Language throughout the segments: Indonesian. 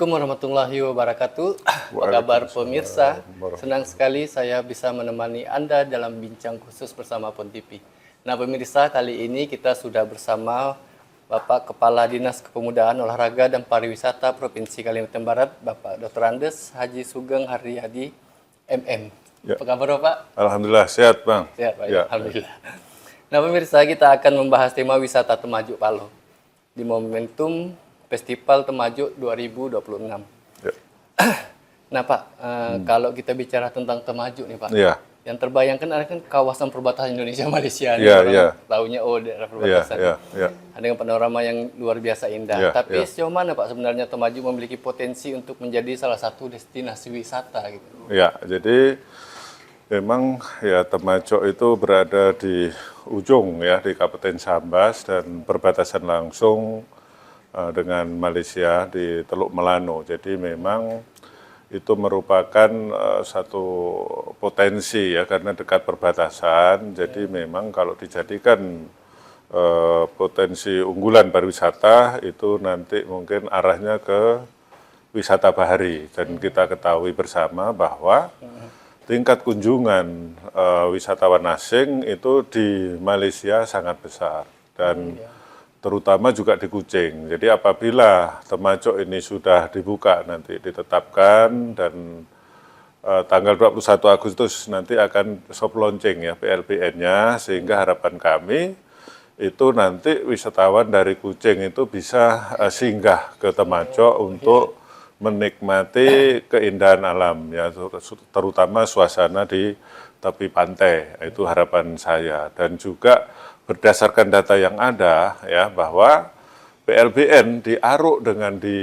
Assalamualaikum warahmatullahi wabarakatuh. Apa kabar pemirsa? Senang sekali saya bisa menemani Anda dalam bincang khusus bersama PON TV. Nah pemirsa, kali ini kita sudah bersama Bapak Kepala Dinas Kepemudaan, Olahraga dan Pariwisata Provinsi Kalimantan Barat, Bapak Dr. Andes Haji Sugeng Haryadi, MM. Ya. Apa kabar Bapak? Alhamdulillah, sehat Bang. Sehat Pak, ya. Alhamdulillah. Nah pemirsa, kita akan membahas tema wisata Temajuk Palo di momentum Festival Temajuk 2026. Ya. Nah Pak, kalau kita bicara tentang Temajuk nih Pak, ya. Yang terbayangkan ada kan kawasan perbatasan Indonesia-Malaysia, tahunya daerah perbatasan. Dengan panorama yang luar biasa indah. Tapi sejauh mana Pak sebenarnya Temajuk memiliki potensi untuk menjadi salah satu destinasi wisata gitu? Ya, jadi memang ya Temajuk itu berada di ujung ya di Kabupaten Sambas dan perbatasan langsung dengan Malaysia di Teluk Melano. Jadi memang itu merupakan satu potensi ya karena dekat perbatasan. Jadi memang kalau dijadikan potensi unggulan pariwisata itu nanti mungkin arahnya ke wisata bahari. Dan kita ketahui bersama bahwa tingkat kunjungan wisatawan asing itu di Malaysia sangat besar dan terutama juga di Kuching. Jadi apabila Temajuk ini sudah dibuka nanti ditetapkan dan tanggal 21 Agustus nanti akan soft launching ya PLBN-nya, sehingga harapan kami itu nanti wisatawan dari Kuching itu bisa singgah ke Temajuk untuk menikmati keindahan alam ya, terutama suasana di tepi pantai. Itu harapan saya. Dan juga berdasarkan data yang ada ya bahwa PLBN di Aruk dengan di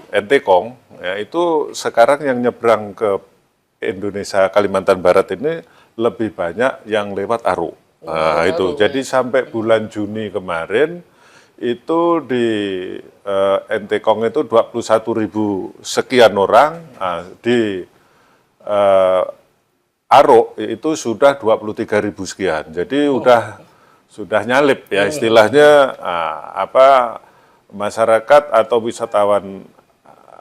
Entekong ya itu sekarang yang nyebrang ke Indonesia Kalimantan Barat ini lebih banyak yang lewat Aruk. Nah, itu. Jadi sampai bulan Juni kemarin itu di Entekong itu 21.000 sekian orang, di Aruk itu sudah 23.000 sekian. Jadi sudah nyalip ya istilahnya, masyarakat atau wisatawan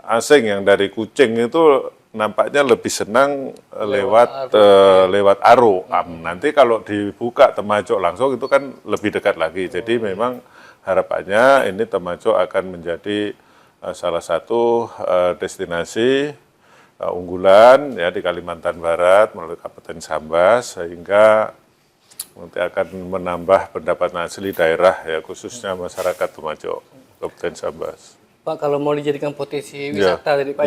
asing yang dari Kuching itu nampaknya lebih senang lewat Aruk. Nanti kalau dibuka Temajuk langsung itu kan lebih dekat lagi. Jadi memang harapannya ini Temajuk akan menjadi salah satu destinasi unggulan ya di Kalimantan Barat melalui Kabupaten Sambas, sehingga nanti akan menambah pendapatan asli daerah ya khususnya masyarakat Temajuk Kabupaten Sambas. Pak, kalau mau dijadikan potensi wisata tadi Pak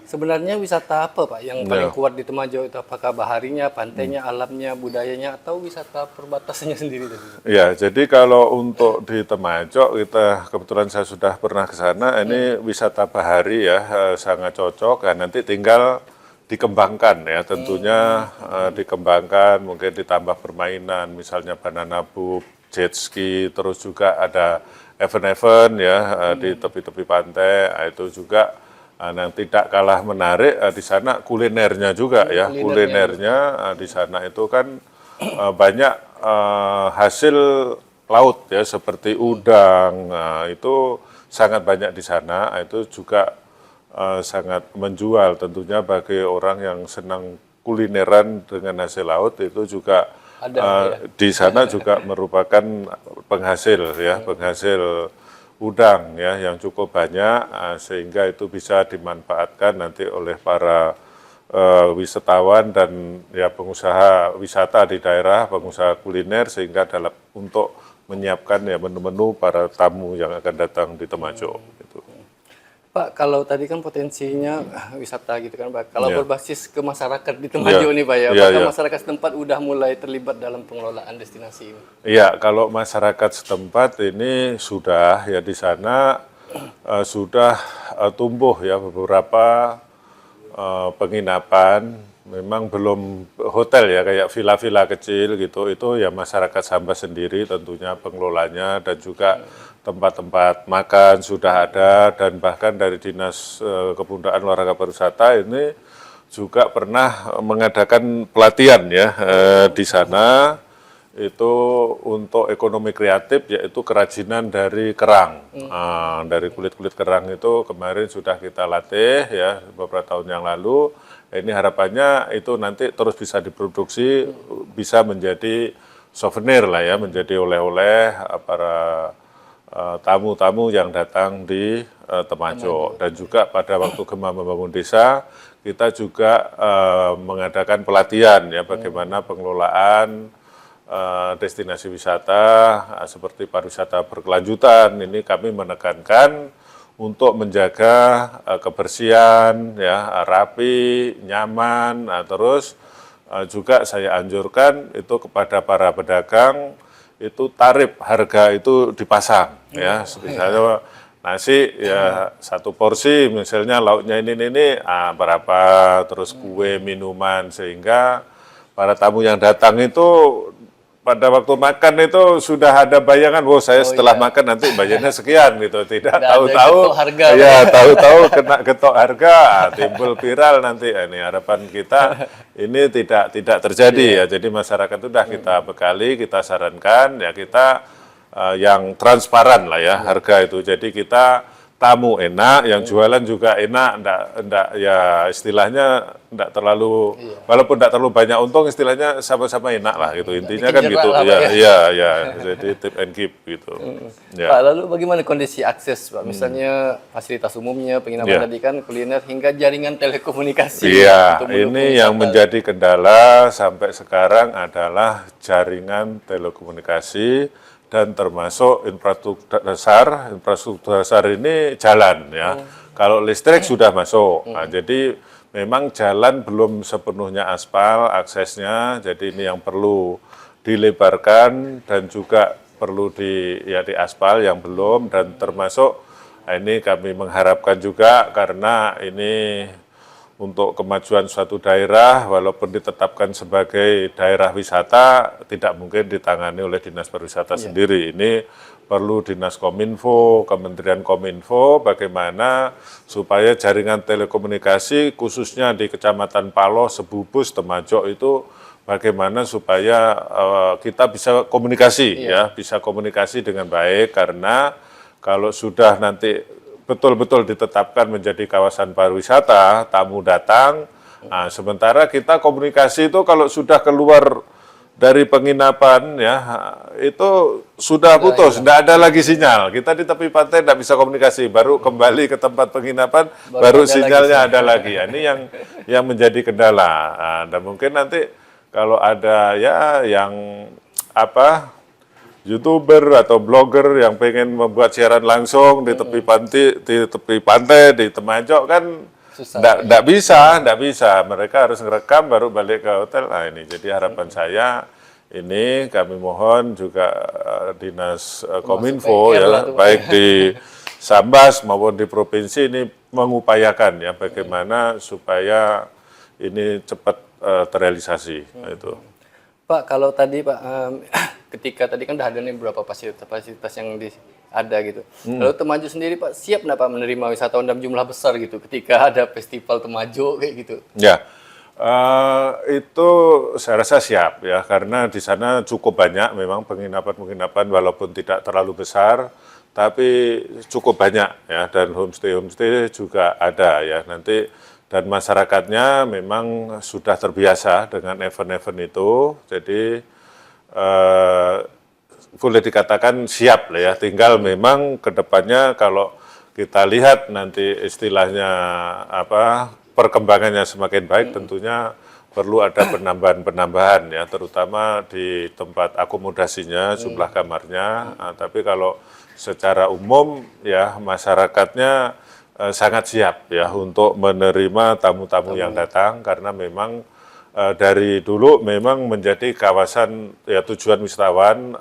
sebenarnya wisata apa Pak yang paling kuat di Temajuk itu? Apakah baharinya, pantainya, alamnya, budayanya, atau wisata perbatasannya sendiri tadi? Ya, jadi kalau untuk di Temajuk kita kebetulan saya sudah pernah ke sana, ini wisata bahari ya sangat cocok. Dan nanti tinggal dikembangkan ya, tentunya dikembangkan, mungkin ditambah permainan, misalnya banana boat, jet ski, terus juga ada event-event ya di tepi-tepi pantai. Itu juga yang tidak kalah menarik di sana kulinernya juga ya, kulinernya di sana itu kan banyak hasil laut ya seperti udang, itu sangat banyak di sana. Itu juga sangat menjual tentunya bagi orang yang senang kulineran dengan hasil laut. Itu juga di sana juga merupakan penghasil udang ya yang cukup banyak, sehingga itu bisa dimanfaatkan nanti oleh para wisatawan dan ya pengusaha wisata di daerah, pengusaha kuliner, sehingga untuk menyiapkan ya menu-menu para tamu yang akan datang di Temajuk. Gitu. Pak, kalau tadi kan potensinya wisata gitu kan Pak, kalau berbasis ke masyarakat di Temajuk nih Pak ya, apakah masyarakat setempat udah mulai terlibat dalam pengelolaan destinasi ini? Iya, kalau masyarakat setempat ini sudah ya di sana sudah tumbuh ya beberapa penginapan, memang belum hotel ya kayak villa-villa kecil gitu, itu ya masyarakat Sambas sendiri tentunya pengelolanya, dan juga tempat-tempat makan sudah ada, dan bahkan dari Dinas Kepemudaan Olahraga Pariwisata ini juga pernah mengadakan pelatihan ya di sana itu untuk ekonomi kreatif yaitu kerajinan dari kerang. Dari kulit-kulit kerang itu kemarin sudah kita latih ya beberapa tahun yang lalu. Ini harapannya itu nanti terus bisa diproduksi, bisa menjadi souvenir lah ya, menjadi oleh-oleh para tamu-tamu yang datang di Temajuk. Dan juga pada waktu Gema Membangun Desa, kita juga mengadakan pelatihan ya bagaimana pengelolaan destinasi wisata seperti pariwisata berkelanjutan. Ini kami menekankan untuk menjaga kebersihan, ya rapi, nyaman. Terus juga saya anjurkan itu kepada para pedagang itu tarif harga itu dipasang, ya misalnya nasi ya satu porsi misalnya lauknya ini berapa, terus kue, minuman, sehingga para tamu yang datang itu pada waktu makan itu sudah ada bayangan, saya setelah makan nanti bayarnya sekian gitu, tidak tahu-tahu ya tahu-tahu kena getok harga, timbul viral nanti. Ini harapan kita ini tidak terjadi ya. Jadi masyarakat sudah kita bekali, kita sarankan ya kita yang transparan lah ya harga itu. Jadi kita tamu enak, yang jualan juga enak, enggak ya istilahnya enggak terlalu, walaupun enggak terlalu banyak untung, istilahnya sama-sama enak lah gitu. Intinya kan gitu. Ya. Jadi tip and keep gitu. Ya. Pak, lalu bagaimana kondisi akses, Pak? Misalnya fasilitas umumnya, penginapan tadi kan, kuliner, hingga jaringan telekomunikasi. Iya, ini yang menjadi kendala sampai sekarang adalah jaringan telekomunikasi. Dan termasuk infrastruktur dasar ini jalan ya. Kalau listrik sudah masuk, nah, jadi memang jalan belum sepenuhnya aspal aksesnya, jadi ini yang perlu dilebarkan dan juga perlu di aspal yang belum, dan termasuk ini kami mengharapkan juga karena ini untuk kemajuan suatu daerah, walaupun ditetapkan sebagai daerah wisata, tidak mungkin ditangani oleh Dinas Pariwisata sendiri. Ini perlu Dinas Kominfo, Kementerian Kominfo, bagaimana supaya jaringan telekomunikasi, khususnya di Kecamatan Paloh, Sebubus, Temajuk itu, bagaimana supaya kita bisa komunikasi, ya, bisa komunikasi dengan baik, karena kalau sudah nanti betul-betul ditetapkan menjadi kawasan pariwisata, tamu datang, nah, sementara kita komunikasi itu kalau sudah keluar dari penginapan, ya itu sudah putus, tidak ada lagi sinyal. Kita di tepi pantai tidak bisa komunikasi, baru kembali ke tempat penginapan, baru sinyalnya ada lagi. Ini yang menjadi kendala. Nah, dan mungkin nanti kalau ada ya yang YouTuber atau blogger yang pengen membuat siaran langsung di tepi pantai di Temajuk kan enggak bisa. Mereka harus ngerekam baru balik ke hotel. Nah, ini jadi harapan saya ini kami mohon juga Dinas Kominfo ya, baik di Sambas maupun di provinsi ini mengupayakan ya bagaimana supaya ini cepat terrealisasi. Itu. Pak, kalau tadi Pak, ketika tadi kan udah ada nih beberapa fasilitas yang ada gitu. Lalu Temajuk sendiri Pak, siap nggak Pak menerima wisatawan dalam jumlah besar gitu ketika ada festival Temajuk kayak gitu? Ya, itu saya rasa siap ya, karena di sana cukup banyak memang penginapan walaupun tidak terlalu besar, tapi cukup banyak ya, dan homestay juga ada ya nanti. Dan masyarakatnya memang sudah terbiasa dengan event-event itu, jadi boleh dikatakan siap lah ya. Tinggal memang ke depannya kalau kita lihat nanti istilahnya perkembangannya semakin baik, tentunya perlu ada penambahan ya, terutama di tempat akomodasinya, jumlah kamarnya. Tapi kalau secara umum ya masyarakatnya sangat siap ya untuk menerima tamu-tamu yang datang, karena memang dari dulu memang menjadi kawasan ya tujuan wisatawan,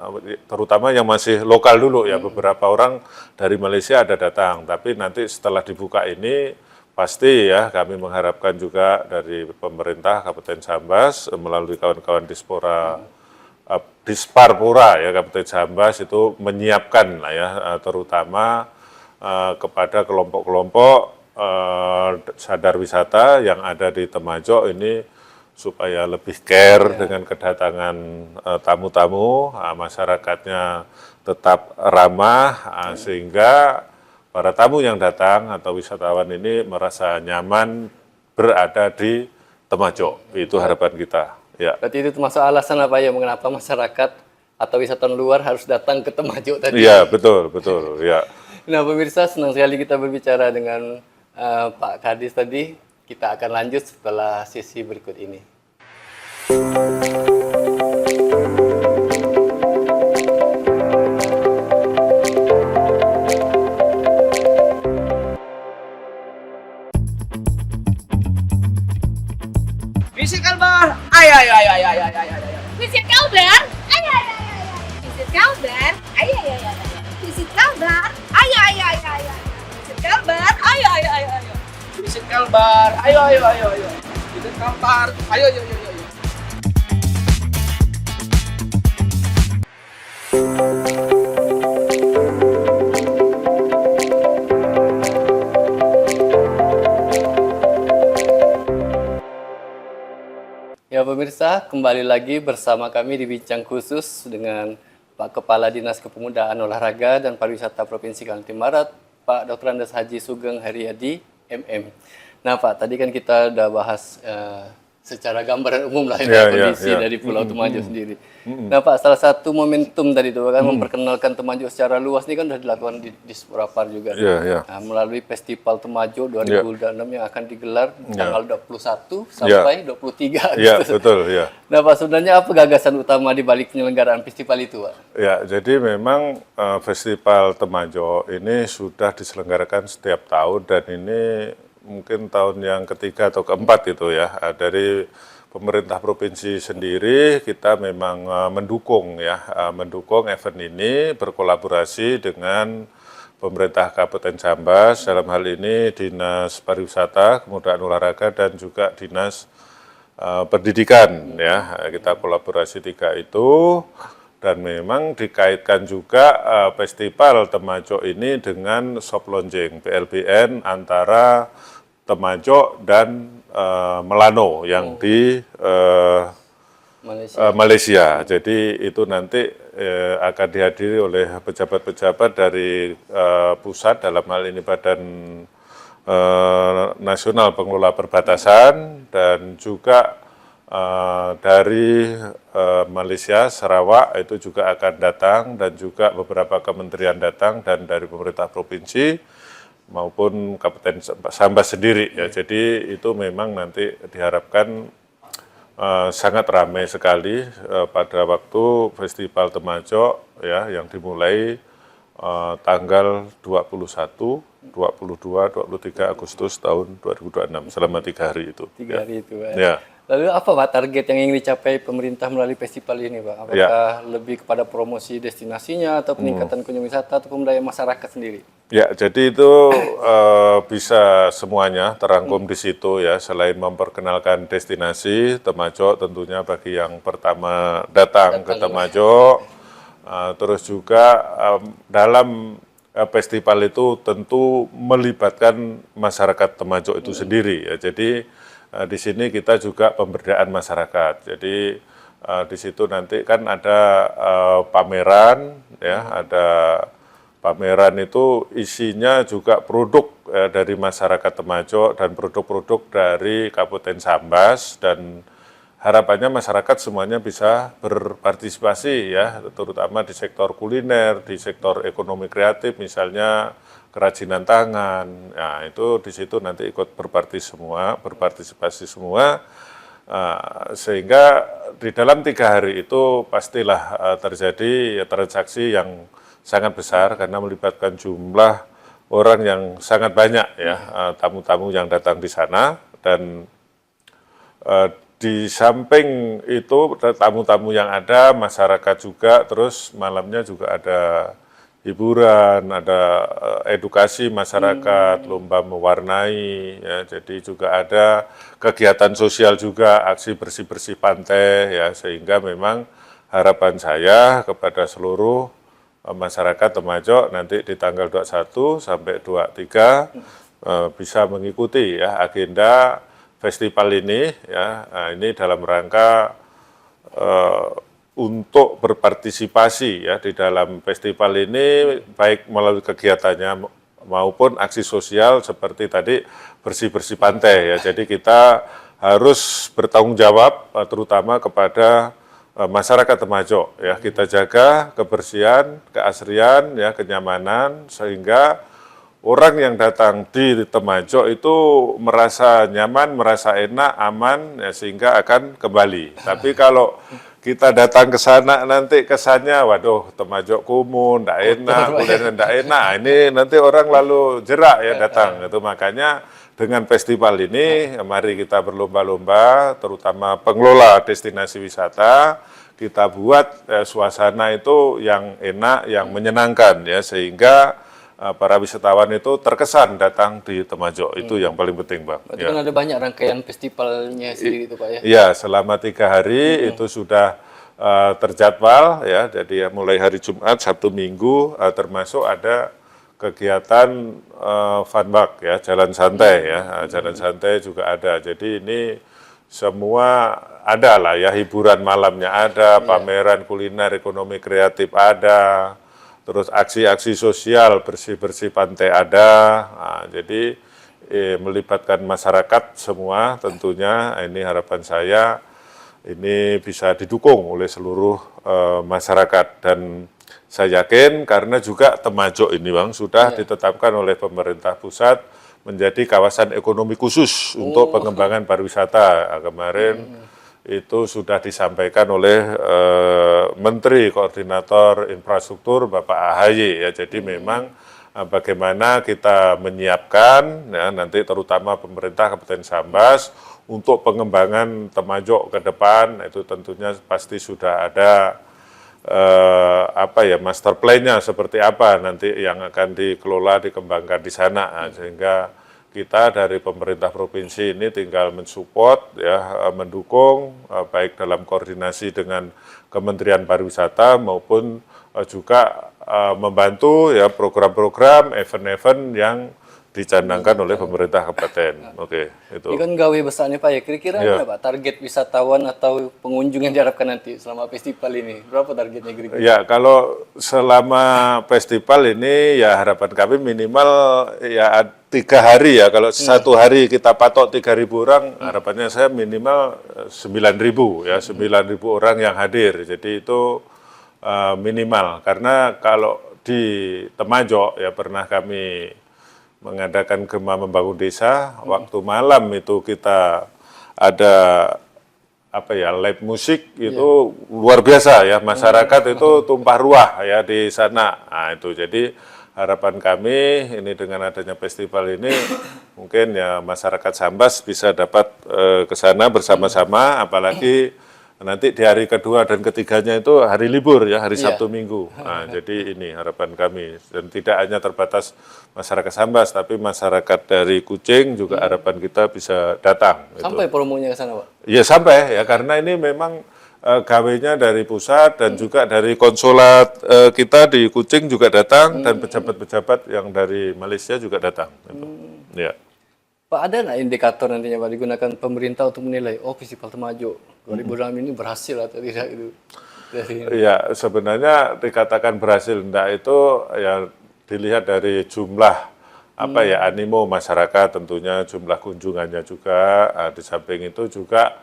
terutama yang masih lokal dulu ya, beberapa orang dari Malaysia ada datang, tapi nanti setelah dibuka ini pasti ya kami mengharapkan juga dari pemerintah Kabupaten Sambas melalui kawan-kawan Disparpora ya Kabupaten Sambas itu menyiapkan lah ya, terutama kepada kelompok-kelompok sadar wisata yang ada di Temajuk ini supaya lebih care dengan kedatangan tamu-tamu, masyarakatnya tetap ramah, sehingga para tamu yang datang atau wisatawan ini merasa nyaman berada di Temajuk. Itu harapan kita. Ya. Berarti itu termasuk alasan apa ya mengapa masyarakat atau wisatawan luar harus datang ke Temajuk tadi? Iya, betul, betul. Ya. Nah, pemirsa, senang sekali kita berbicara dengan Pak Kadis tadi. Kita akan lanjut setelah sesi berikut ini. Visit Kalbar. Ayo, ayo, ayo, ayo, ayo, ayo, ayo. Visit Kalbar. Ayo, ayo, ayo, ayo. Visit Kalbar. Ayo, ayo, ayo, ayo. Visit Kalbar. Ayo, ayo, ayo, ayo. Visit Kalbar. Ayo, ayo, ayo, ayo. Visit Kalbar. Ayo, ayo, ayo, ayo. Visit Kalbar. Ayo, ayo, ayo, ayo. Ya pemirsa, kembali lagi bersama kami di Bincang Khusus dengan Pak Kepala Dinas Kepemudaan Olahraga dan Pariwisata Provinsi Kalimantan Barat, Pak Dr. Andes Haji Sugeng Haryadi, MM. Nah Pak, tadi kan kita udah bahas secara gambaran umum lah kondisi dari Pulau Temajuk sendiri. Nah Pak, salah satu momentum tadi itu kan memperkenalkan Temajuk secara luas ini kan sudah dilakukan di Seprapar juga. Nah, melalui Festival Temajuk 2026 yang akan digelar tanggal 21 sampai 23 Agustus. Iya, betul, ya. Nah Pak, sebenarnya apa gagasan utama di balik penyelenggaraan festival itu Pak? Ya, jadi memang Festival Temajuk ini sudah diselenggarakan setiap tahun dan ini mungkin tahun yang ketiga atau keempat itu ya. Dari pemerintah provinsi sendiri kita memang mendukung ya, mendukung event ini berkolaborasi dengan pemerintah Kabupaten Sambas, dalam hal ini Dinas Pariwisata, Kepemudaan Olahraga dan juga Dinas Pendidikan ya. Kita kolaborasi tiga itu. Dan memang dikaitkan juga Festival Temajuk ini dengan soft launching PLBN antara Temajuk dan Melano yang di Malaysia. Jadi itu nanti akan dihadiri oleh pejabat-pejabat dari pusat, dalam hal ini Badan Nasional Pengelola Perbatasan, dan juga dari Malaysia, Sarawak itu juga akan datang, dan juga beberapa kementerian datang, dan dari pemerintah provinsi maupun Kabupaten Sambas sendiri ya. Jadi itu memang nanti diharapkan sangat ramai sekali pada waktu Festival Temajuk ya, yang dimulai tanggal 21, 22, 23 Agustus tahun 2026, selama 3 hari itu. 3 hari itu Pak. Ya. Lalu apa Pak target yang ingin dicapai pemerintah melalui festival ini Pak? Apakah lebih kepada promosi destinasinya atau peningkatan kunjung wisata atau pemberdayaan masyarakat sendiri? Ya, jadi itu bisa semuanya terangkum di situ ya. Selain memperkenalkan destinasi Temajuk, tentunya bagi yang pertama datang ke Temajuk, terus juga dalam festival itu tentu melibatkan masyarakat Temajuk itu sendiri ya. Jadi di sini kita juga pemberdayaan masyarakat. Jadi di situ nanti kan ada pameran ya, ada pameran itu isinya juga produk dari masyarakat Temajuk dan produk-produk dari Kabupaten Sambas, dan harapannya masyarakat semuanya bisa berpartisipasi ya, terutama di sektor kuliner, di sektor ekonomi kreatif, misalnya kerajinan tangan. Nah, itu di situ nanti ikut berpartisipasi semua, sehingga di dalam 3 hari itu pastilah terjadi transaksi yang sangat besar karena melibatkan jumlah orang yang sangat banyak ya, tamu-tamu yang datang di sana. Dan di samping itu tamu-tamu yang ada, masyarakat juga, terus malamnya juga ada hiburan, ada edukasi masyarakat, lomba mewarnai, ya, jadi juga ada kegiatan sosial juga, aksi bersih-bersih pantai, ya, sehingga memang harapan saya kepada seluruh masyarakat Temajuk nanti di tanggal 21 sampai 23 bisa mengikuti ya agenda festival ini ya, ini dalam rangka untuk berpartisipasi ya di dalam festival ini, baik melalui kegiatannya maupun aksi sosial seperti tadi bersih-bersih pantai ya. Jadi kita harus bertanggung jawab terutama kepada masyarakat Temajuk ya. Kita jaga kebersihan, keasrian ya, kenyamanan, sehingga orang yang datang di Temajuk itu merasa nyaman, merasa enak, aman ya, sehingga akan kembali. Tapi kalau kita datang ke sana nanti kesannya, waduh Temajuk kumuh, ndak enak, kuliahnya ndak enak. Ini nanti orang lalu jerak ya datang. Itu makanya dengan festival ini, mari kita berlomba-lomba, terutama pengelola destinasi wisata, kita buat suasana itu yang enak, yang menyenangkan ya, sehingga para wisatawan itu terkesan datang di Temajuk. Itu yang paling penting, Bang. Berarti kan ada banyak rangkaian festivalnya sendiri itu, Pak ya? Iya, selama 3 hari itu sudah terjadwal ya. Jadi mulai hari Jumat, Sabtu, Minggu, termasuk ada kegiatan funwalk ya, jalan santai ya. Jalan santai juga ada. Jadi ini semua ada lah ya, hiburan malamnya ada, pameran kuliner, ekonomi kreatif ada, terus aksi-aksi sosial, bersih-bersih pantai ada. Nah, jadi melibatkan masyarakat semua tentunya. Ini harapan saya ini bisa didukung oleh seluruh masyarakat, dan saya yakin karena juga Temajuk ini, Bang, sudah ditetapkan oleh pemerintah pusat menjadi kawasan ekonomi khusus untuk pengembangan pariwisata. Kemarin itu sudah disampaikan oleh Menteri Koordinator Infrastruktur Bapak AHY ya. Jadi memang bagaimana kita menyiapkan ya, nanti terutama pemerintah Kabupaten Sambas untuk pengembangan Temajuk ke depan, itu tentunya pasti sudah ada master plan-nya seperti apa nanti yang akan dikelola, dikembangkan di sana. Nah, sehingga kita dari pemerintah provinsi ini tinggal mensupport ya, mendukung baik dalam koordinasi dengan Kementerian Pariwisata maupun juga membantu ya program-program, event-event yang dicanangkan oleh pemerintah kabupaten. Oke, itu. Ini kan gawe besarnya Pak ya. Kira-kira Ya. apa Pak target wisatawan atau pengunjung yang diharapkan nanti selama festival ini? Berapa targetnya kira-kira? Ya, kalau selama festival ini ya harapan kami minimal ya 3 hari ya. Kalau 1 hari kita patok 3.000 orang, harapannya saya minimal 9.000 ya, 9.000 orang yang hadir. Jadi itu minimal. Karena kalau di Temajuk ya pernah kami mengadakan Gema Membangun Desa, waktu malam itu kita ada live musik itu luar biasa ya, masyarakat itu tumpah ruah ya di sana. Nah, itu jadi harapan kami ini dengan adanya festival ini mungkin ya masyarakat Sambas bisa dapat ke sana bersama-sama, apalagi nanti di hari kedua dan ketiganya itu hari libur ya, hari Sabtu Minggu. Nah, jadi ini harapan kami, dan tidak hanya terbatas masyarakat Sambas, tapi masyarakat dari Kucing juga harapan kita bisa datang. Sampai promonya ke sana, Pak? Ya sampai ya, karena ini memang gawenya dari pusat dan juga dari konsulat kita di Kucing juga datang, dan pejabat-pejabat yang dari Malaysia juga datang. Gitu. Ya. Pak, ada nggak indikator nantinya Pak digunakan pemerintah untuk menilai, oh festival Temajuk 2006 ini berhasil atau tidak itu? Ya, sebenarnya dikatakan berhasil enggak itu ya dilihat dari jumlah animo masyarakat, tentunya jumlah kunjungannya juga, di samping itu juga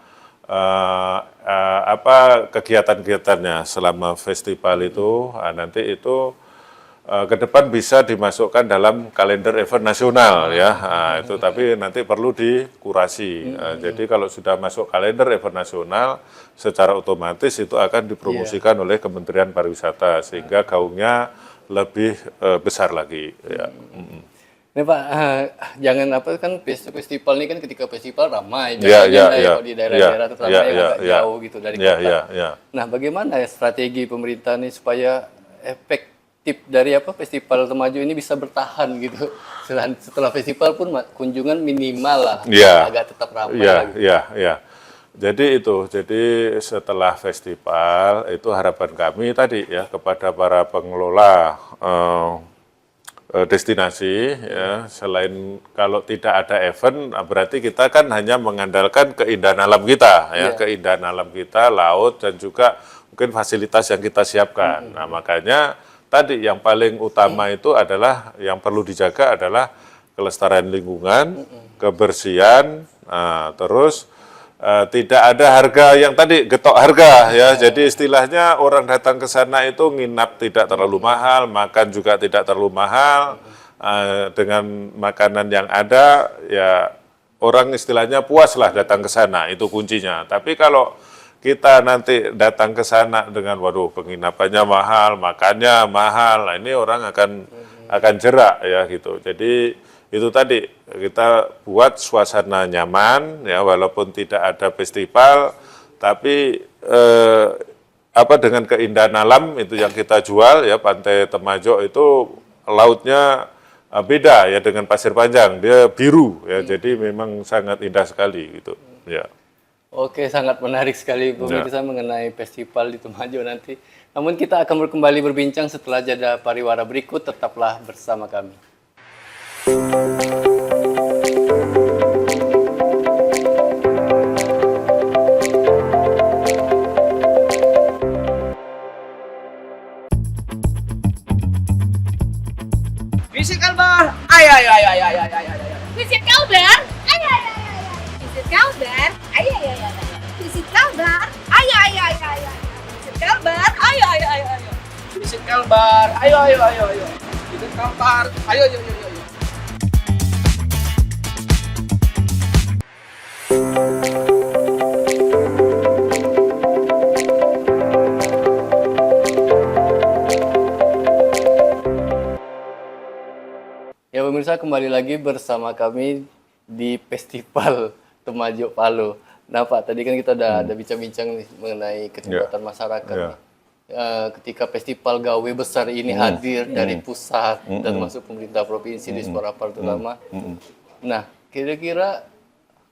kegiatan-kegiatannya selama festival itu, nanti itu ke depan bisa dimasukkan dalam kalender event nasional ya. Nah, itu tapi nanti perlu dikurasi. Jadi kalau sudah masuk kalender event nasional, secara otomatis itu akan dipromosikan oleh Kementerian Pariwisata sehingga gaungnya lebih besar lagi ya. Ini Pak, jangan kan festival ini kan ketika festival ramai, Ya, biasanya ya, kalau di daerah-daerah terutama yang agak ya. jauh gitu dari Ya, kota. ya. Nah, bagaimana strategi pemerintah nih supaya efektif dari festival Temajuk ini bisa bertahan gitu? Setelah festival pun kunjungan minimal lah, agak tetap ramai lagi. Ya. Jadi setelah festival itu harapan kami tadi ya kepada para pengelola destinasi ya. Selain kalau tidak ada event, berarti kita kan hanya mengandalkan keindahan alam kita ya, keindahan alam kita, laut dan juga mungkin fasilitas yang kita siapkan. Nah, makanya tadi yang paling utama itu adalah yang perlu dijaga adalah kelestarian lingkungan, kebersihan, terus tidak ada harga yang tadi getok harga ya. Jadi istilahnya orang datang ke sana itu nginap tidak terlalu mahal, makan juga tidak terlalu mahal. Dengan makanan yang ada ya orang istilahnya puas lah datang ke sana, itu kuncinya. Tapi kalau kita nanti datang ke sana dengan waduh penginapannya mahal, makannya mahal, nah ini orang akan jerak ya gitu. Jadi itu tadi kita buat suasana nyaman ya, walaupun tidak ada festival tapi dengan keindahan alam itu yang kita jual ya. Pantai Temajuk itu lautnya beda ya dengan Pasir Panjang, dia biru ya, jadi memang sangat indah sekali gitu ya. Oke, sangat menarik sekali pemirsa mengenai festival di Temajuk nanti. Namun kita akan kembali berbincang setelah jeda pariwara berikut, tetaplah bersama kami. Visit Kalbar. Ayo, ayo, ayo, ayo, ayo, ayo, ayo. Visit Kalbar. Ayo, ayo, ayo, ayo. Visit Kalbar. Ayo, ayo, ayo, ayo. Visit Kalbar. Ayo, ayo, ayo, ayo. Visit Kalbar. Ayo, ayo, ayo, ayo. Visit Kalbar. Ayo, ayo, ayo, ayo. Visit Kalbar. Ayo, ayo, ayo, ayo. Ya pemirsa, kembali lagi bersama kami di Festival Temajuk Palu. Nah Pak, tadi kan kita udah ada bincang-bincang nih mengenai keterlibatan masyarakat. nih. Ketika festival gawe besar ini hadir dari pusat dan masuk pemerintah provinsi di Sumatera terutama. Nah, kira-kira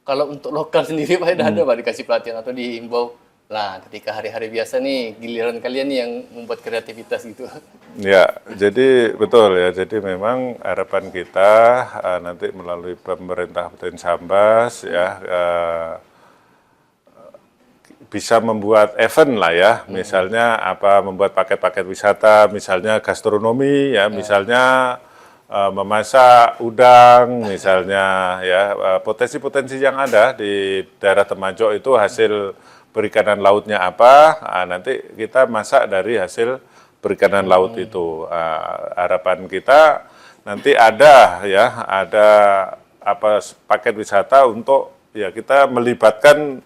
kalau untuk lokal sendiri Pak, ada Pak dikasih pelatihan atau dihimbau? Nah, ketika hari-hari biasa nih, giliran kalian nih yang membuat kreativitas gitu. Ya, jadi betul ya. Jadi memang harapan kita nanti melalui pemerintah Kabupaten Sambas ya bisa membuat event lah ya. Misalnya membuat paket-paket wisata, misalnya gastronomi ya, misalnya memasak udang misalnya ya. Potensi-potensi yang ada di daerah Temajuk itu hasil perikanan lautnya apa, nanti kita masak dari hasil perikanan laut itu. Harapan kita nanti ada paket wisata untuk ya kita melibatkan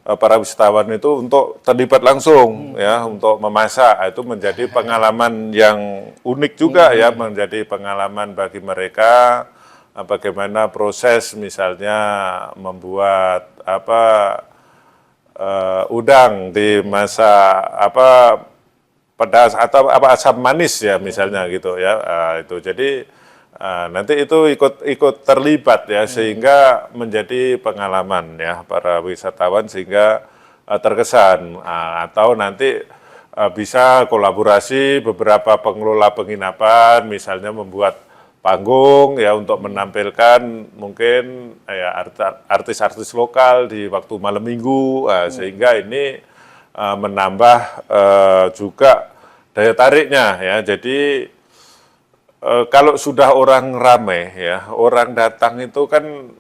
para wisatawan itu untuk terlibat langsung ya untuk memasak. Itu menjadi pengalaman yang unik juga ya, menjadi pengalaman bagi mereka bagaimana proses misalnya membuat udang di masa pedas atau asam manis ya misalnya gitu ya. Itu jadi nanti itu ikut terlibat ya sehingga menjadi pengalaman ya para wisatawan sehingga terkesan atau nanti bisa kolaborasi beberapa pengelola penginapan misalnya membuat panggung ya untuk menampilkan mungkin ya artis-artis lokal di waktu malam minggu sehingga ini menambah juga daya tariknya ya. Jadi kalau sudah orang ramai ya, orang datang itu kan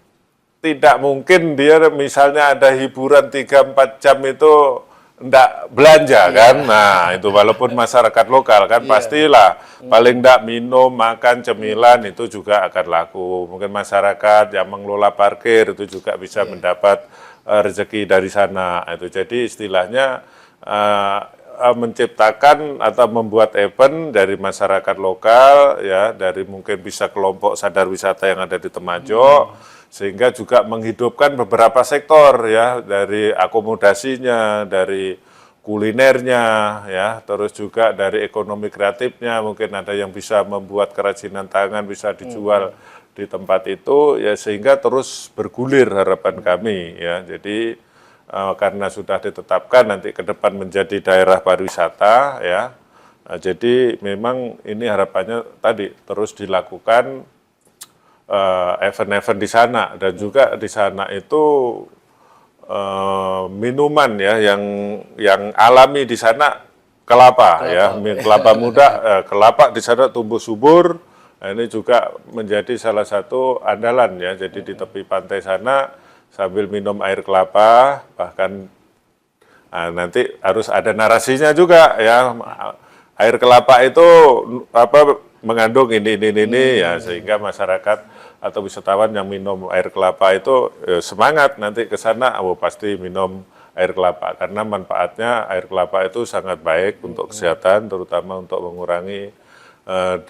tidak mungkin dia misalnya ada hiburan 3-4 jam itu enggak belanja kan. Nah, itu walaupun masyarakat lokal kan pastilah paling enggak minum, makan, cemilan itu juga akan laku. Mungkin masyarakat yang mengelola parkir itu juga bisa mendapat rezeki dari sana. Itu jadi istilahnya menciptakan atau membuat event dari masyarakat lokal ya, dari mungkin bisa kelompok sadar wisata yang ada di Temajuk sehingga juga menghidupkan beberapa sektor ya, dari akomodasinya, dari kulinernya ya, terus juga dari ekonomi kreatifnya, mungkin ada yang bisa membuat kerajinan tangan bisa dijual di tempat itu ya, sehingga terus bergulir harapan kami ya. Jadi karena sudah ditetapkan nanti ke depan menjadi daerah pariwisata ya, Nah, jadi memang ini harapannya tadi terus dilakukan event-event di sana, dan juga di sana itu minuman ya yang alami di sana kelapa ya, kelapa muda, kelapa di sana tumbuh subur. Nah, ini juga menjadi salah satu andalan ya. Jadi di tepi pantai sana sambil minum air kelapa, bahkan nanti harus ada narasinya juga ya. Air kelapa itu mengandung ini ya, sehingga masyarakat atau wisatawan yang minum air kelapa itu semangat nanti ke sana, pasti minum air kelapa, karena manfaatnya air kelapa itu sangat baik untuk kesehatan, terutama untuk mengurangi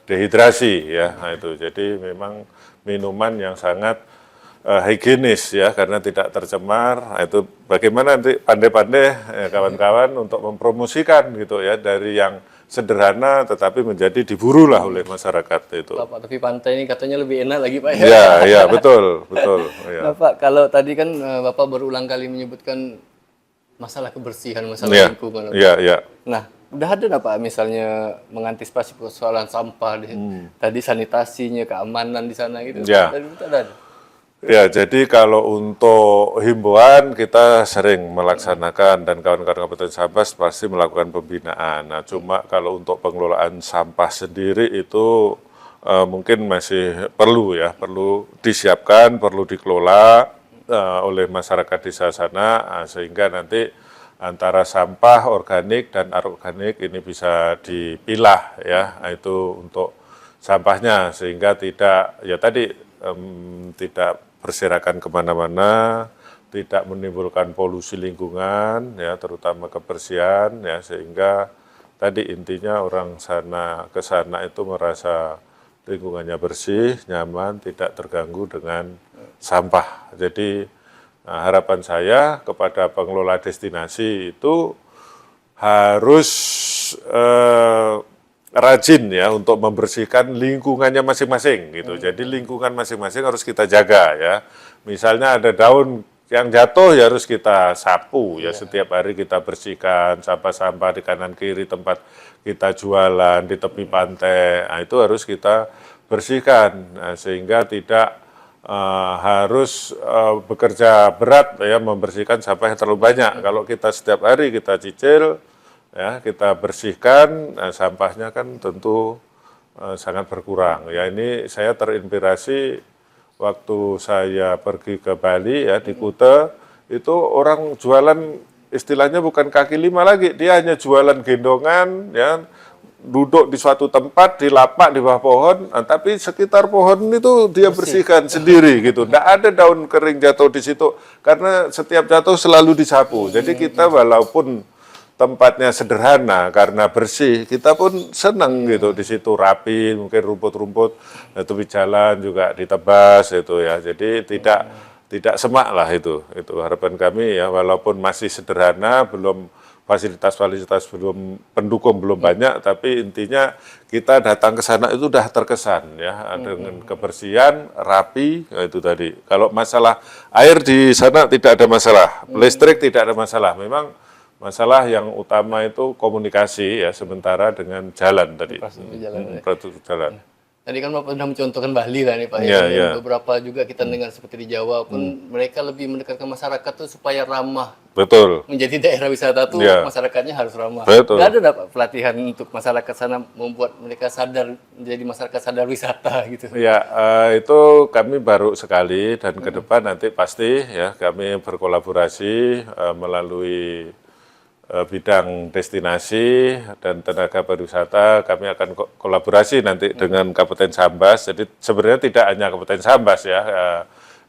dehidrasi ya. Nah, itu jadi memang minuman yang sangat higienis ya, karena tidak tercemar. Nah, itu bagaimana nanti pandai-pandai kawan-kawan untuk mempromosikan gitu ya, dari yang sederhana tetapi menjadi diburu lah oleh masyarakat itu. Pak, tapi pantai ini katanya lebih enak lagi Pak ya? Iya, iya betul. Ya. Nah Pak, kalau tadi kan Bapak berulang kali menyebutkan masalah kebersihan, masalah Ya, lingkungan. ya. Nah, udah ada nggak Pak misalnya mengantisipasi persoalan sampah, tadi sanitasinya, keamanan di sana gitu? Ya. Tadi itu ada. Ya, jadi kalau untuk himbauan kita sering melaksanakan, dan kawan-kawan Kabupaten Sambas pasti melakukan pembinaan. Nah, cuma kalau untuk pengelolaan sampah sendiri itu mungkin masih perlu disiapkan, perlu dikelola oleh masyarakat desa sana, sehingga nanti antara sampah organik dan anorganik ini bisa dipilah ya. Nah, itu untuk sampahnya, sehingga tidak tidak berserakan kemana-mana, tidak menimbulkan polusi lingkungan ya, terutama kebersihan ya, sehingga tadi intinya orang ke sana itu merasa lingkungannya bersih, nyaman, tidak terganggu dengan sampah. Jadi harapan saya kepada pengelola destinasi itu harus rajin ya untuk membersihkan lingkungannya masing-masing gitu. Jadi lingkungan masing-masing harus kita jaga ya. Misalnya ada daun yang jatuh ya harus kita sapu ya, setiap hari kita bersihkan sampah-sampah di kanan kiri tempat kita jualan, di tepi pantai. Nah, itu harus kita bersihkan sehingga tidak harus bekerja berat ya membersihkan sampah yang terlalu banyak. Kalau kita setiap hari kita cicil ya, kita bersihkan, sampahnya kan tentu sangat berkurang. Ya, ini saya terinspirasi waktu saya pergi ke Bali ya, di Kuta, itu orang jualan istilahnya bukan kaki lima lagi, dia hanya jualan gendongan ya, duduk di suatu tempat di lapak di bawah pohon, tapi sekitar pohon itu dia bersihkan sendiri gitu. Nggak ada daun kering jatuh di situ, karena setiap jatuh selalu disapu. Jadi kita walaupun tempatnya sederhana karena bersih, kita pun senang gitu, di situ rapi, mungkin rumput-rumput tepi jalan juga ditebas itu ya. Jadi tidak semak lah itu harapan kami ya, walaupun masih sederhana, belum fasilitas-fasilitas pendukung belum banyak, tapi intinya kita datang ke sana itu udah terkesan ya, dengan kebersihan, rapi, itu tadi. Kalau masalah air di sana tidak ada masalah, listrik tidak ada masalah, memang masalah yang utama itu komunikasi ya, sementara dengan jalan tadi. Infrastruktur jalan. Tadi kan Bapak sudah mencontohkan Bali lah nih Pak. Ya. Beberapa juga kita dengar seperti di Jawa pun mereka lebih mendekatkan masyarakat tuh supaya ramah. Betul. Menjadi daerah wisata tuh masyarakatnya harus ramah. Betul. Nggak ada Pak pelatihan untuk masyarakat sana membuat mereka sadar, menjadi masyarakat sadar wisata gitu. Ya, itu kami baru sekali, dan ke depan nanti pasti ya kami berkolaborasi melalui bidang destinasi dan tenaga pariwisata. Kami akan kolaborasi nanti dengan Kabupaten Sambas. Jadi sebenarnya tidak hanya Kabupaten Sambas ya,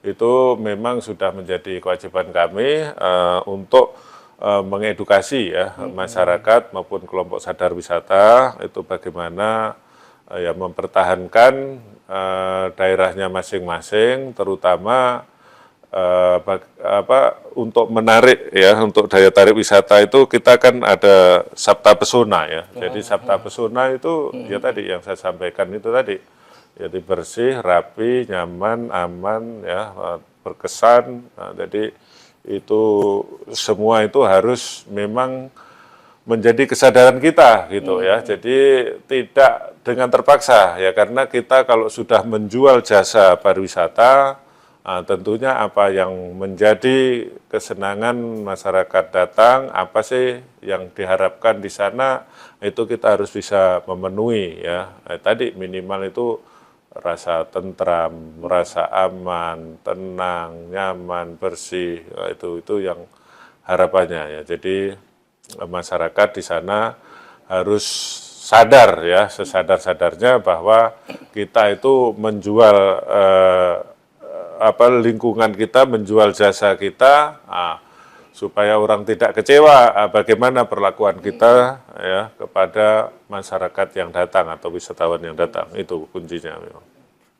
itu memang sudah menjadi kewajiban kami untuk mengedukasi ya masyarakat maupun kelompok sadar wisata itu bagaimana ya mempertahankan daerahnya masing-masing, terutama untuk menarik ya, untuk daya tarik wisata itu kita kan ada Sabta Pesona ya. Jadi Sabta Pesona itu ya tadi yang saya sampaikan itu tadi. Jadi bersih, rapi, nyaman, aman ya, berkesan. Nah, jadi itu semua itu harus memang menjadi kesadaran kita gitu ya. Jadi tidak dengan terpaksa ya, karena kita kalau sudah menjual jasa pariwisata, tentunya apa yang menjadi kesenangan masyarakat datang, apa sih yang diharapkan di sana, itu kita harus bisa memenuhi ya. Tadi minimal itu rasa tentram, rasa aman, tenang, nyaman, bersih, itu yang harapannya ya. Jadi masyarakat di sana harus sadar ya, sesadar-sadarnya bahwa kita itu menjual lingkungan kita, menjual jasa kita, supaya orang tidak kecewa, bagaimana perlakuan kita ya kepada masyarakat yang datang atau wisatawan yang datang, itu kuncinya memang.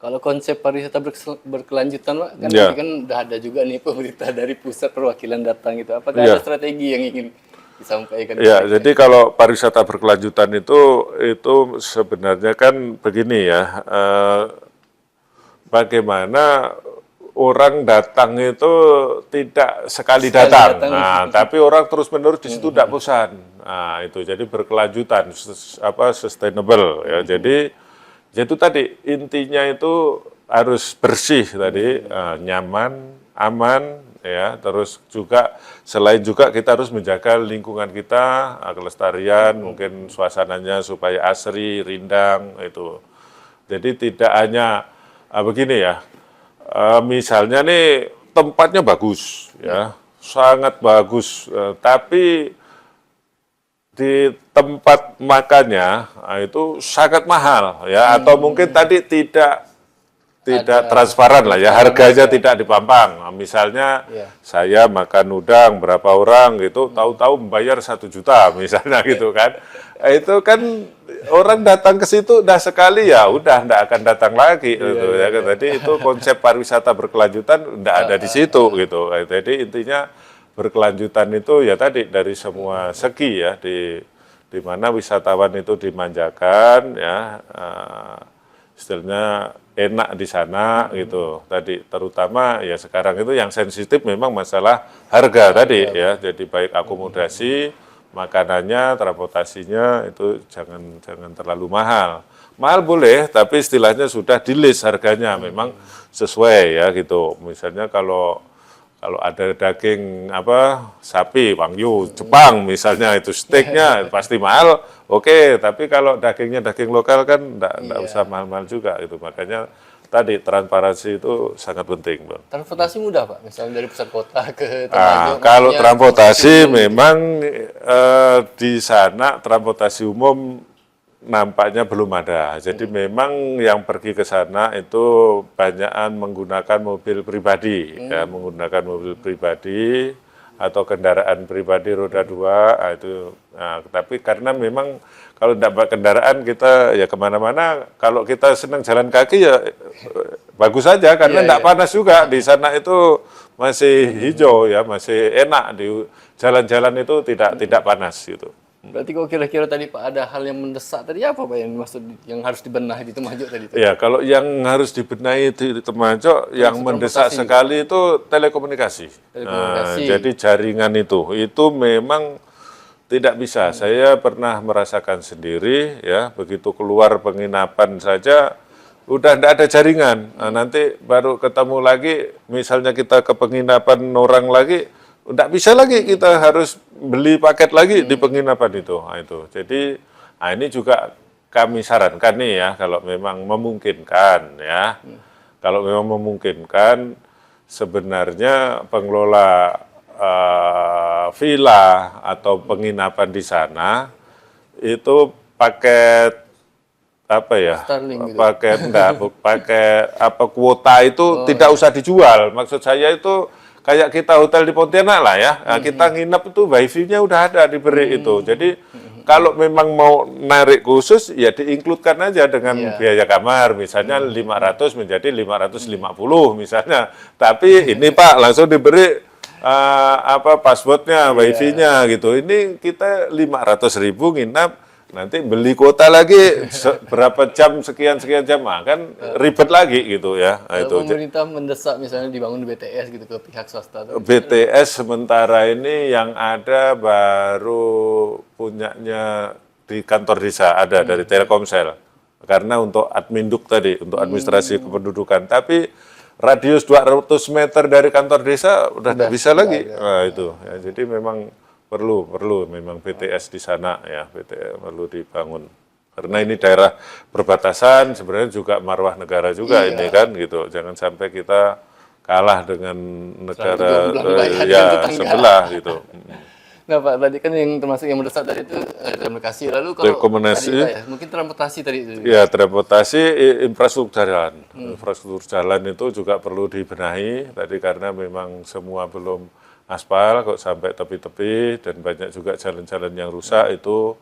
Kalau konsep pariwisata berkelanjutan, Pak, kan Ya. nanti kan udah ada juga nih pemerintah dari pusat perwakilan datang gitu. Apakah Ya. ada strategi yang ingin disampaikan? Ya, jadi kalau pariwisata berkelanjutan itu sebenarnya kan begini ya, bagaimana orang datang itu tidak sekali datang, tapi orang terus-menerus di situ tidak bosan. Nah, itu jadi berkelanjutan, sustainable ya. Jadi itu tadi intinya itu harus bersih tadi, nyaman, aman ya. Terus juga selain juga kita harus menjaga lingkungan kita, kelestarian, mungkin suasananya supaya asri, rindang itu. Jadi tidak hanya begini ya. Misalnya nih tempatnya bagus ya, sangat bagus, tapi di tempat makannya itu sangat mahal ya, atau mungkin tadi tidak transparan lah ya, harganya tidak dipampang. Misalnya saya makan udang berapa orang gitu, tahu-tahu membayar 1 juta misalnya gitu kan. Itu kan orang datang ke situ udah sekali ya udah nggak akan datang lagi gitu ya. Jadi itu konsep pariwisata berkelanjutan nggak ada di situ gitu. Jadi intinya berkelanjutan itu ya tadi dari semua segi ya, di mana wisatawan itu dimanjakan ya, istilahnya enak di sana gitu. Tadi terutama ya sekarang itu yang sensitif memang masalah harga tadi ya. Jadi baik akomodasi, makanannya, transportasinya itu jangan terlalu mahal. Mahal boleh, tapi istilahnya sudah di list harganya memang sesuai ya gitu. Misalnya kalau ada daging sapi Wagyu Jepang misalnya, itu steaknya pasti mahal, oke. Tapi kalau dagingnya daging lokal kan enggak usah mahal-mahal juga gitu. Makanya tadi transparansi itu sangat penting, Bang. Transportasi mudah, Pak, misalnya dari pusat kota ke Temajuk. Kalau transportasi memang di sana transportasi umum nampaknya belum ada. Jadi memang yang pergi ke sana itu banyakan menggunakan mobil pribadi, ya, menggunakan mobil pribadi atau kendaraan pribadi roda 2 itu. Nah, tapi karena memang kalau tidak bawa kendaraan kita ya kemana-mana. Kalau kita senang jalan kaki ya bagus saja karena tidak panas juga di sana, itu masih hijau ya, masih enak di jalan-jalan itu tidak panas gitu. Berarti kok kira-kira tadi Pak ada hal yang mendesak tadi, apa Pak yang maksud yang harus dibenahi di Temajuk tadi? Ya, kalau yang harus dibenahi di Temajuk yang mendesak sekali itu telekomunikasi. Jadi jaringan itu memang tidak bisa. Saya pernah merasakan sendiri ya, begitu keluar penginapan saja udah tidak ada jaringan. Nah, nanti baru ketemu lagi, misalnya kita ke penginapan orang lagi, tidak bisa lagi, kita harus beli paket lagi di penginapan itu. Nah, itu. Jadi, ini juga kami sarankan nih ya, kalau memang memungkinkan ya. Kalau memang memungkinkan, sebenarnya pengelola villa atau penginapan di sana itu paket Starling gitu. pakai kuota itu tidak usah dijual. Maksud saya itu kayak kita hotel di Pontianak lah ya, kita nginep itu wifi-nya udah ada diberi itu. Jadi kalau memang mau narik khusus ya diinkludkan aja dengan biaya kamar, misalnya 500 menjadi 550 misalnya. Tapi ini Pak langsung diberi passwordnya, wifi-nya gitu. Ini kita 500.000 nginap nanti beli kuota lagi berapa jam sekian jam, kan ribet lagi gitu ya. Nah, itu. Kalau pemerintah mendesak misalnya dibangun BTS gitu ke pihak swasta. BTS sementara ini yang ada baru punyanya di kantor desa ada dari Telkomsel. Karena untuk adminduk tadi, untuk administrasi kependudukan. Tapi radius 200 meter dari kantor desa udah nggak bisa lagi. Nah, itu. Ya, jadi memang perlu memang BTS di sana ya, BTS perlu dibangun. Karena ini daerah perbatasan, sebenarnya juga marwah negara juga ini kan gitu. Jangan sampai kita kalah dengan negara sebelah gitu. Nah Pak, tadi kan yang termasuk yang mendesak tadi itu telekomunikasi. Lalu kalau Telekomunikasi, tadi, Pak, ya, mungkin transportasi tadi itu. Ya, transportasi, infrastruktur jalan. Infrastruktur jalan itu juga perlu dibenahi tadi karena memang semua belum aspal kok sampai tepi-tepi dan banyak juga jalan-jalan yang rusak itu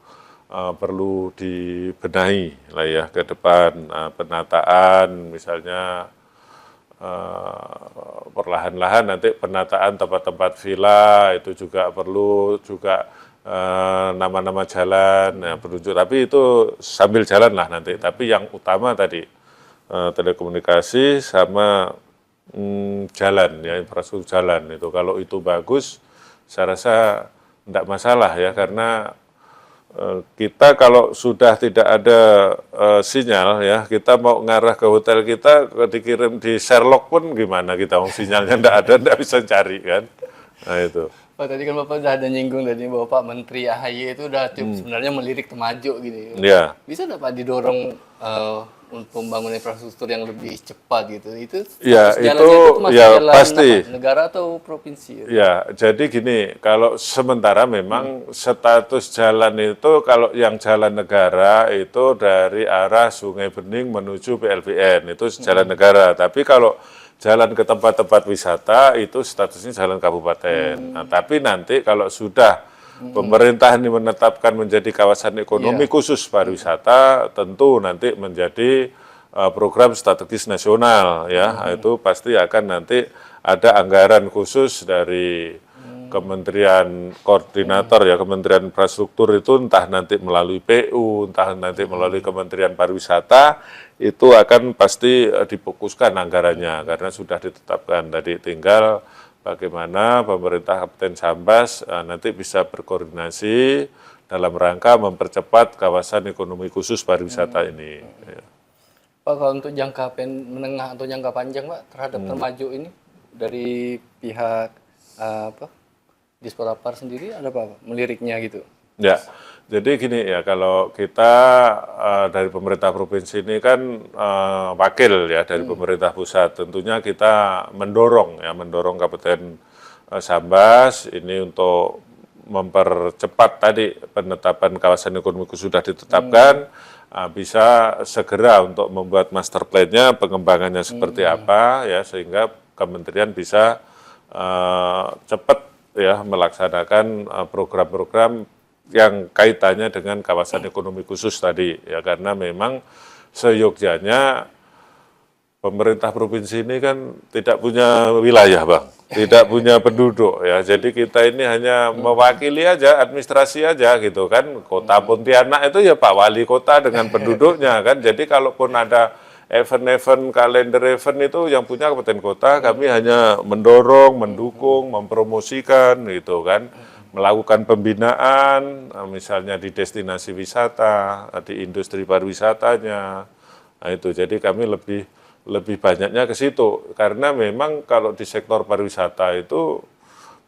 perlu dibenahi lah ya ke depan. Penataan misalnya perlahan-lahan nanti penataan tempat-tempat villa itu juga perlu juga nama-nama jalan ya, penunjuk, tapi itu sambil jalan lah nanti. Tapi yang utama tadi telekomunikasi sama jalan ya, infrastruktur jalan itu kalau itu bagus saya rasa tidak masalah ya, karena kita kalau sudah tidak ada sinyal ya, kita mau ngarah ke hotel kita dikirim di Sherlock pun gimana kita, sinyalnya tidak ada, tidak bisa cari kan. Nah itu. Pak, tadi kan Bapak sudah ada nyinggung tadi bahwa Pak Menteri AHY itu udah sebenarnya melirik Temajuk gitu. Ya. Bisa nggak Pak didorong untuk pembangunan infrastruktur yang lebih cepat gitu? Itu ya, jalannya itu masih ya jalan pasti apa, negara atau provinsi? Ya, jadi gini, kalau sementara memang status jalan itu kalau yang jalan negara itu dari arah Sungai Bening menuju PLBN itu jalan negara. Tapi kalau jalan ke tempat-tempat wisata itu statusnya jalan kabupaten. Nah, tapi nanti kalau sudah pemerintah ini menetapkan menjadi kawasan ekonomi khusus pariwisata, tentu nanti menjadi program strategis nasional ya. Itu pasti akan nanti ada anggaran khusus dari Kementerian Koordinator ya, Kementerian Infrastruktur itu entah nanti melalui PU, entah nanti melalui Kementerian Pariwisata, itu akan pasti difokuskan anggarannya karena sudah ditetapkan. Tadi tinggal bagaimana pemerintah Kabupaten Sambas nanti bisa berkoordinasi dalam rangka mempercepat kawasan ekonomi khusus pariwisata ini. Ya. Pak, kalau untuk jangka menengah atau jangka panjang Pak terhadap Temajuk ini dari pihak Disporapar sendiri ada apa Pak meliriknya gitu? Ya, jadi gini ya, kalau kita dari pemerintah provinsi ini kan wakil ya dari pemerintah pusat, tentunya kita mendorong Kabupaten Sambas ini untuk mempercepat tadi penetapan kawasan ekonomi khusus sudah ditetapkan, bisa segera untuk membuat master plan-nya, pengembangannya seperti apa ya, sehingga kementerian bisa cepat ya melaksanakan program-program yang kaitannya dengan kawasan ekonomi khusus tadi ya, karena memang seyogyanya pemerintah provinsi ini kan tidak punya wilayah Bang, tidak punya penduduk ya, jadi kita ini hanya mewakili aja, administrasi aja gitu kan. Kota Pontianak itu ya Pak Wali Kota dengan penduduknya kan, jadi kalaupun ada event-event, kalender event itu yang punya kabupaten kota, kami hanya mendorong, mendukung, mempromosikan gitu kan, melakukan pembinaan, misalnya di destinasi wisata, di industri pariwisatanya, nah itu. Jadi kami lebih banyaknya ke situ, karena memang kalau di sektor pariwisata itu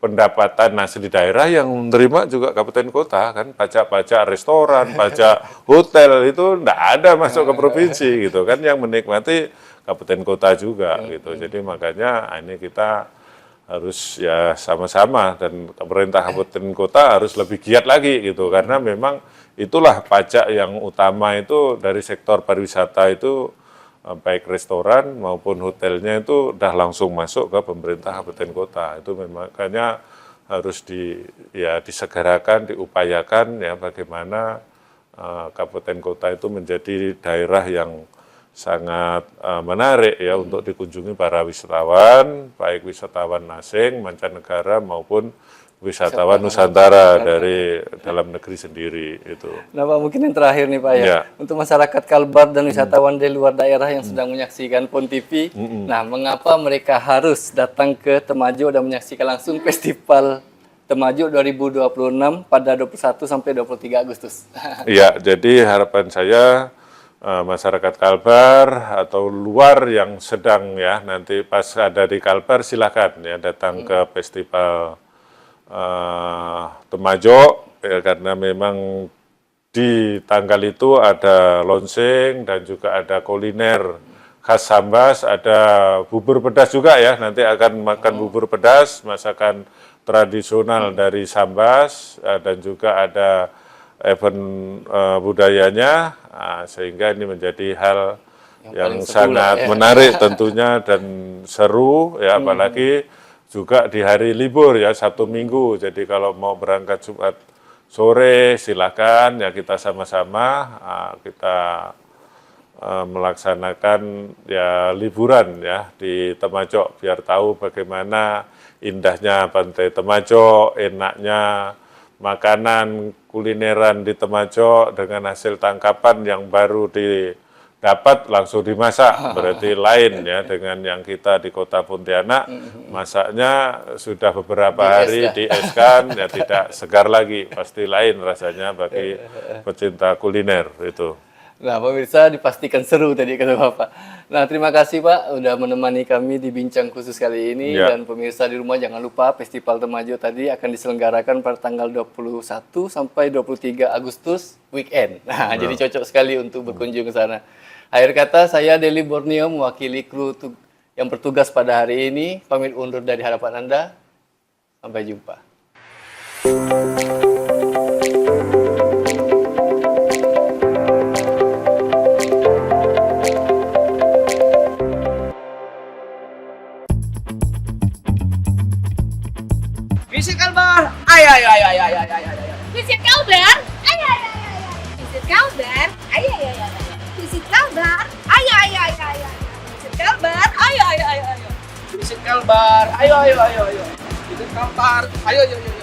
pendapatan asli daerah yang menerima juga kabupaten kota kan, pajak-pajak restoran, pajak hotel itu enggak ada masuk ke provinsi gitu kan, yang menikmati kabupaten kota juga gitu. Jadi makanya ini kita harus ya sama-sama, dan pemerintah kabupaten kota harus lebih giat lagi gitu, karena memang itulah pajak yang utama itu dari sektor pariwisata itu, baik restoran maupun hotelnya itu udah langsung masuk ke pemerintah kabupaten kota. Itu makanya harus disegerakan, diupayakan ya, bagaimana kabupaten kota itu menjadi daerah yang sangat menarik ya untuk dikunjungi para wisatawan, baik wisatawan asing, mancanegara maupun wisatawan Nusantara dari dalam negeri sendiri itu. Nah Pak, mungkin yang terakhir nih Pak ya, Ya. untuk masyarakat Kalbar dan wisatawan dari luar daerah yang sedang menyaksikan PON TV, nah mengapa mereka harus datang ke Temajuk dan menyaksikan langsung Festival Temajuk 2026 pada 21 sampai 23 Agustus? Iya, jadi harapan saya masyarakat Kalbar atau luar yang sedang ya nanti pas ada di Kalbar silakan ya datang ke Festival Temajuk ya, karena memang di tanggal itu ada lonceng dan juga ada kuliner khas Sambas, ada bubur pedas juga ya, nanti akan makan bubur pedas, masakan tradisional dari Sambas, dan juga ada event budayanya, sehingga ini menjadi hal yang paling seru sangat lah ya. menarik tentunya dan seru ya, apalagi juga di hari libur ya, Sabtu Minggu. Jadi kalau mau berangkat Jumat sore silakan ya, kita sama-sama kita melaksanakan ya liburan ya di Temajuk, biar tahu bagaimana indahnya Pantai Temajuk, enaknya makanan kulineran di Temajuk dengan hasil tangkapan yang baru didapat langsung dimasak, berarti lain ya dengan yang kita di Kota Pontianak, masaknya sudah beberapa hari dieskan ya, tidak segar lagi, pasti lain rasanya bagi pecinta kuliner itu. Nah, pemirsa dipastikan seru tadi kata Bapak. Nah, terima kasih Pak udah menemani kami di bincang khusus kali ini. Ya. Dan pemirsa di rumah jangan lupa Festival Temajuk tadi akan diselenggarakan pada tanggal 21 sampai 23 Agustus weekend. Nah, jadi cocok sekali untuk berkunjung ke sana. Akhir kata, saya Deli Borneo mewakili kru yang bertugas pada hari ini. Pamit undur dari hadapan Anda. Sampai jumpa. Visit Kalbar. Ayo, ayo, ayo, ayo, ayo, ayo, ayo. Visit Kalbar. Ayo, ayo, ayo, ayo. Visit Kalbar. Ayo, ayo, ayo, ayo. Visit Kalbar. Ayo, ayo, ayo, ayo. Visit Kalbar. Ayo, ayo, ayo, ayo. Visit Kalbar. Ayo, ayo, ayo, ayo. Visit Kalbar. Ayo, ayo, ayo, ayo.